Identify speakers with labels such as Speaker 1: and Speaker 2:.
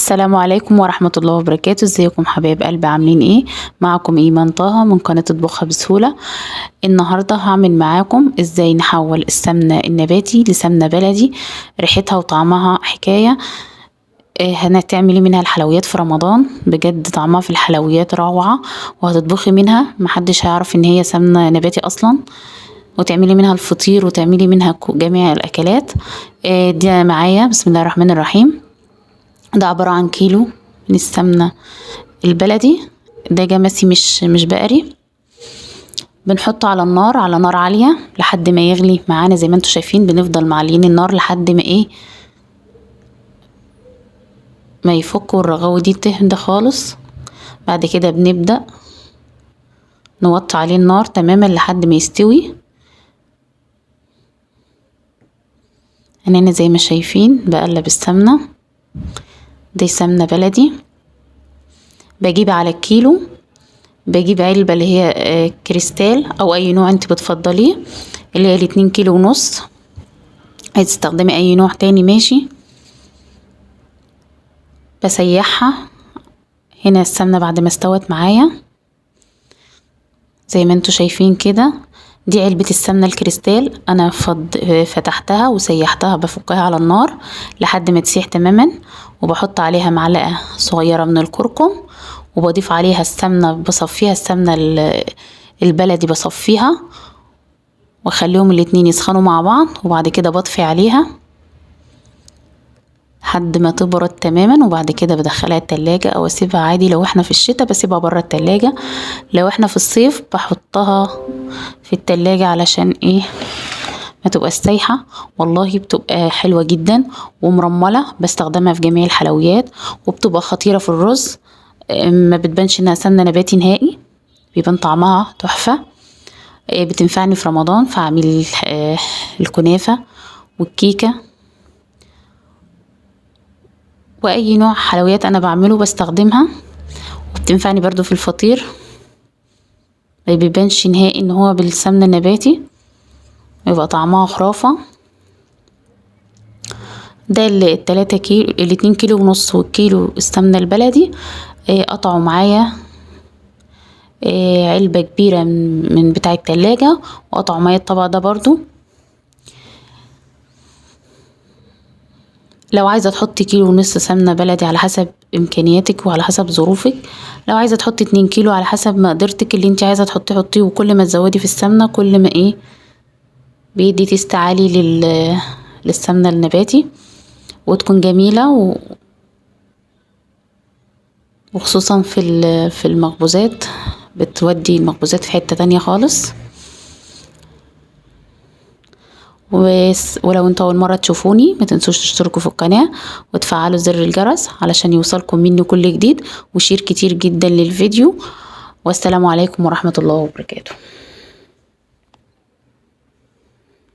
Speaker 1: السلام عليكم ورحمة الله وبركاته. ازيكم حبايب قلبي، عاملين ايه؟ معكم ايمان طه من قناة اطبخها بسهولة. النهاردة هعمل معاكم ازاي نحول السمنة النباتي لسمنة بلدي ريحتها وطعمها حكاية. هنعملي منها الحلويات في رمضان، بجد طعمها في الحلويات روعة، وهتطبخي منها محدش هيعرف ان هي سمنة نباتي اصلا، وتعملي منها الفطير وتعملي منها جميع الاكلات. دي معايا بسم الله الرحمن الرحيم. ده عبارة عن كيلو من السمنة البلدي، ده جمسي مش بقري. بنحطه على النار، على نار عالية لحد ما يغلي معانا زي ما انتوا شايفين. بنفضل معليين النار لحد ما ايه، ما يفك والرغاوي دي تهدى خالص. بعد كده بنبدأ نوطي عليه النار تماما لحد ما يستوي. انا زي ما شايفين بقلب السمنة، دي سمنة بلدي. بجيب على الكيلو، بجيب علبة اللي هي كريستال او اي نوع انت بتفضليه، اللي هي ال2 كيلو ونص. عايز تستخدمي اي نوع تاني ماشي. بسيحها هنا السمنة بعد ما استوت معايا زي ما انتوا شايفين كده. دي علبة السمنة الكريستال، انا فتحتها وسيحتها، بفكها على النار لحد ما تسيح تماما، وبحط عليها معلقة صغيرة من الكركم، وبضيف عليها السمنة، بصفيها السمنة البلدي بصفيها، واخليهم الاتنين يسخنوا مع بعض، وبعد كده بطفي عليها لحد ما تبرد تماما. وبعد كده بدخلها التلاجة او اسيبها عادي، لو احنا في الشتاء بسيبها برا التلاجة، لو احنا في الصيف بحطها في التلاجة علشان ايه، ما تبقى سايحة. والله بتبقى حلوة جدا ومرملة، بستخدمها في جميع الحلويات، وبتبقى خطيرة في الرز. ما بتبانش انها سمنة نباتي نهائي، بيبان طعمها تحفة. بتنفعني في رمضان في عميل الكنافة والكيكة واي نوع حلويات انا بعمله بستخدمها، وبتنفعني برضو في الفطير. ما بيبانش نهائي ان هو بالسمنة النباتي، يبقى طعمها خرافة. ده ال3 كيلو، ال2 كيلو ونص والكيلو السمنة البلدي. قطعوا معايا علبة كبيرة من بتاع التلاجة، وقطعوا معايا الطبق ده برضو. لو عايزة تحطي كيلو ونص سمنة بلدي على حسب امكانياتك وعلى حسب ظروفك، لو عايزة تحطي 2 كيلو على حسب مقدرتك، اللي انت عايزة تحطيه حطيه. وكل ما تزودي في السمنة كل ما ايه بيدي تيست عالي للسمنة النباتي، وتكون جميلة وخصوصا في المخبوزات، بتودي المخبوزات في حتة تانية خالص. ولو انتوا اول مرة تشوفوني ما تنسوش تشتركوا في القناة وتفعلوا زر الجرس علشان يوصلكم مني كل جديد، وشير كتير جدا للفيديو. والسلام عليكم ورحمة الله وبركاته.